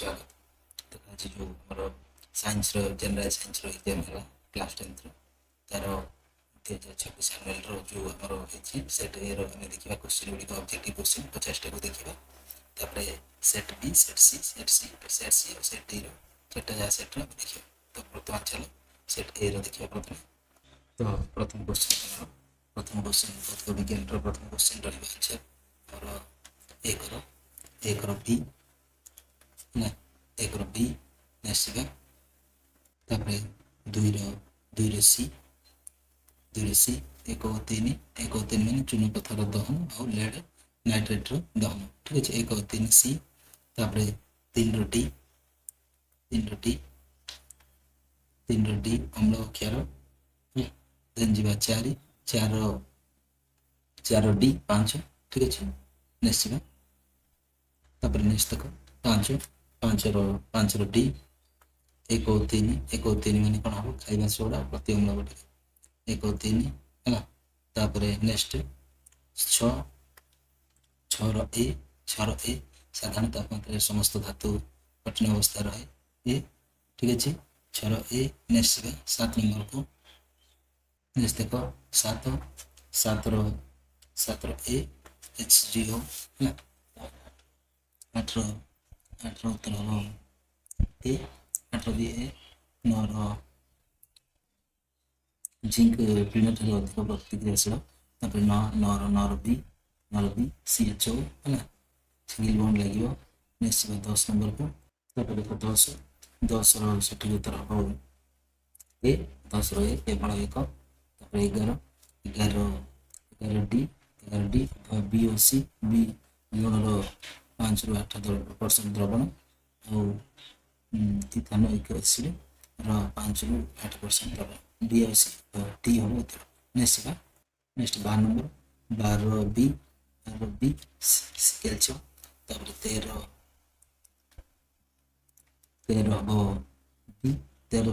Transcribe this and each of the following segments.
स्वागत। तो आज जो आमर साइंस जनरल साइंस एग्जाम है क्लास 10 तार 2026 आनुआल जो आमर होती आम देखा क्वेश्चन गुड़िक ऑब्जेक्टिव क्वेश्चन 50 को देखा। तापर सेट बी सेट सी सेट सी सेट सी और सेट डी रटा जहाँ सेट देखा। तो बर्तमान चलो सेट ए देखा प्रथम। तो प्रथम क्वेश्चन भौतिक विज्ञान प्रथम क्वेश्चन रहा आंसर और एक बी ना एक बी आसवा। दुईर सी एक तीन मान चून पथर दहन और लेड नाइट्रेट दहन। ठीक अच्छे एक तीन सी तापर तीन डी अम्ल क्षार देन जी चार चार चार डी पाँच। ठीक अच्छे नेक्स्ट जावा नेक्स्ट देख पाँच डी एक तीन मान कौन हम खाଇବା सोडा प्रति अम्ल बटे एक तीन है। नेक्स्ट छर ए साधारण तापमात्रा समस्त धातु कठिन अवस्था रहे ए। ठीक अच्छे छर ए। नेक्स्ट सात नंबर को नेक्स्ट देख सातर ए HgO है। आठर उत्तर हम ए आठ बी ए नर जिंक टीन ठार अधिक प्रतिक्रियाशील नर बी CHO है सिंगल बॉन्ड लगे। नेक्स्ट 10 नंबर को देख 10 सठिक उत्तर हम ए 10 केवल एक 11 डी बी और सी बी लुणर 5 ରୁ 8% द्रवण और इथानोइक एसिड 5 ରୁ 8% द्रवण डी और सी डी हम उत्तर। Next 12 number 12 B calcium. 13 हम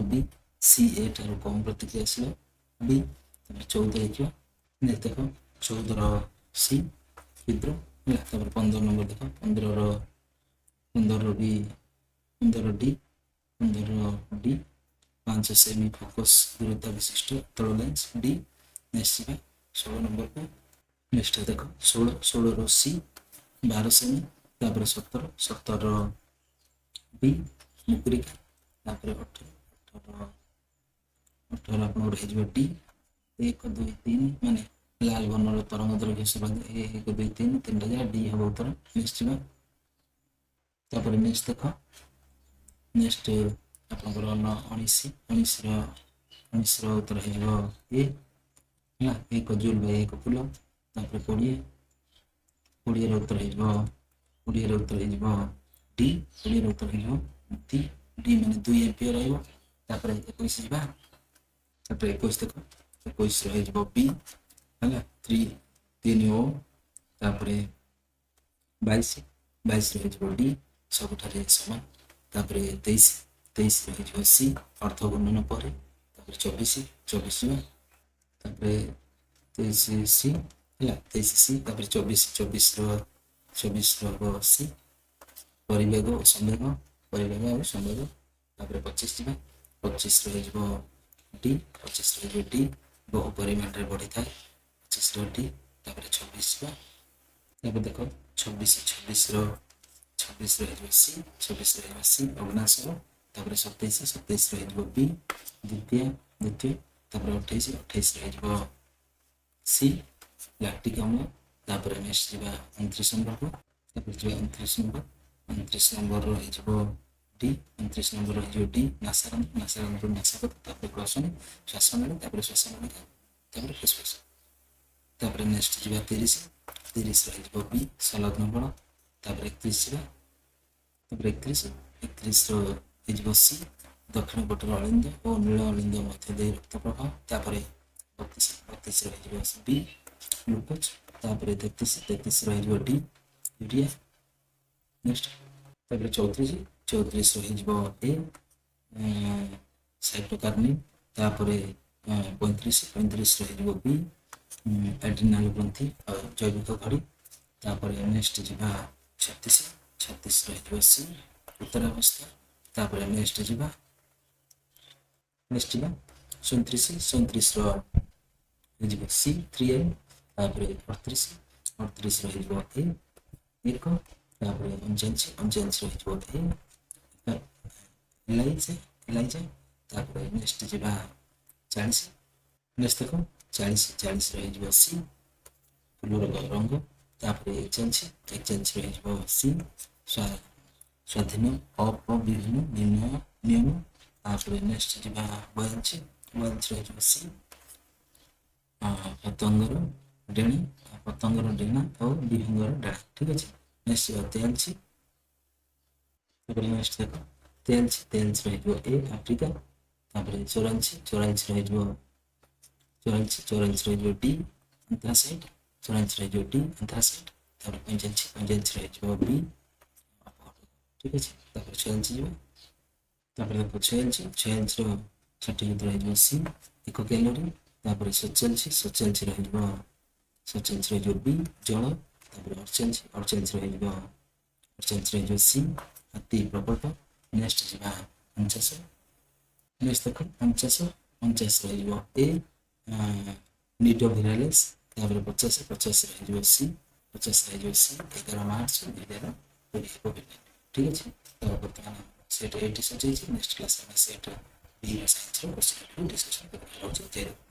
बी सी ए ठार कम प्रतिक्रियाशील बी। 14 देखिए नेक्स्ट देख 14 सी क्षुद्र है। 15 नंबर देख 15 बी 15 डी 5 सेमी फोकस दूरता विशिष्ट तल लेंस डी। नेक्स्ट 16 नंबर को नेक्स्ट देख 16 सी 12 सेमी 17 बी मुकुरिका 18 आप डी 1 2 3 माने लाल वर्णर तरंग दैर्घ्य संबंध 1 2 3 3 डी हम उत्तर। नेक्स्ट नेक्स्ट देख नेक्स्ट आपंकर 19 उत्तर हो ए 1 जूल बाय 1 फूल। 20 उत्तर हो डी 20 उत्तर हो डी माने 2 एम्पियर रहा। 21 जा 21 देख 21 हो बी है 3 ओ 22 रही डी सबुठारे समान। 23 रही सी अर्थ गुणन पर 24 23 सी है 23 सी 24 हम सी परिवेग और संवेग और 25 जा 25 रही डी बहु परिमाण में बढ़ी था 25 डी 26 देख 26 रही सी अग्नाशय 27 रही बी द्वितीय 28 रही सी लैक्टिक अम्ल। नेक्स्ट जा 29 नंबर को 29 नंबर रही डी 29 नंबर रही डी नासागत ग्रसन श्वासनली श्वासनलिका फुसफुस। नेक्स्ट जा 30 रही बी संलग्न बल 31 जा 31 सी दक्षिण पटर अलिंद और नील अलिंद मध्य दे रक्त प्रवाह। 32 रही बी ग्लूकोज 33 रही डी यूरिया। नेक्स्ट 34 रही ए साइटोकार्निन 35 रही बी एड्रिनाल ग्रंथि जैविक घड़ी। नेक्स्ट जा 36 रही सी ଉତ୍ତରାବସ୍ଥା। ତାପରେ ନେକ୍ସଟ ଯିବା 37 ହେଇଯିବ ସି 3n। ତାପରେ 38 ହେଇଯିବ ଏ 1। ତାପରେ 39 ହେଇଯିବ ଏ ଏଲାଇଜା। ତାପରେ ନେକ୍ସଟ ଯିବା 40। ନେକ୍ସଟ ଦେଖ 40 ହେଇଯିବ ସି ଫୁଲର ରଙ୍ଗ। ତାପରେ 41 ହେଇଯିବ ସି ସ୍ୱାଧୀନ ଅପବିହୀନ ନିୟମ। ତାପରେ ନେକ୍ସଟ ଯିବା 42 ହେଇଯିବ ସି ପତଙ୍ଗର ଡେଣା ଆଉ ବିହଙ୍ଗର ଡାଳ। ଠିକ ଅଛି। ନେକ୍ସଟ ଯିବା 43। ତାପରେ ନେକ୍ସଟ ଦେଖ 43 ରହିଯିବ ଏ ଆଫ୍ରିକା। ତାପରେ 84 ରହିଯିବ ଡି ଆନ୍ଥ୍ରାସାଇଟ୍। 84 ରହିଯିବ ଡି ଆନ୍ଥ୍ରାସାଇଟ୍। ତାପରେ 45 ରହିଯିବ ବି। ଠିକ ଅଛି। ତାପରେ 46 ଯିବ। ତାପରେ ଦେଖ 46 ର ସଠିକ ଉତ୍ତର ହେଇଯିବ ସି 1 କ୍ୟାଲୋରୀ। ତାପରେ 47 ରହିଯିବ ବି ଜଳ। ତାପରେ 48 ରହିଯିବ ସି ଅତି ପ୍ରକଳ୍ପ। ନେକ୍ସଟ ଯିବା 49। ନେକ୍ସଟ ଦେଖ 49 ରହିଯିବ ଏ ନିଡୋ ଭିରାଲିସ୍। ତାପରେ 50 ରହିଯିବ ସି 11 ମାର୍ଚ୍ଚ 2020। ଠିକ ଅଛି। ତ ବର୍ତ୍ତମାନ ସେଟ୍ ଏଇଠି ସରିଯାଇଛି। ନେକ୍ସଟ କ୍ଲାସ୍ ଆମେ ସେଟ୍ ବି ସାଇନ୍ସର କ୍ୱେଶ୍ଚନ୍ ଡିସ୍କସନ୍ କରିବା।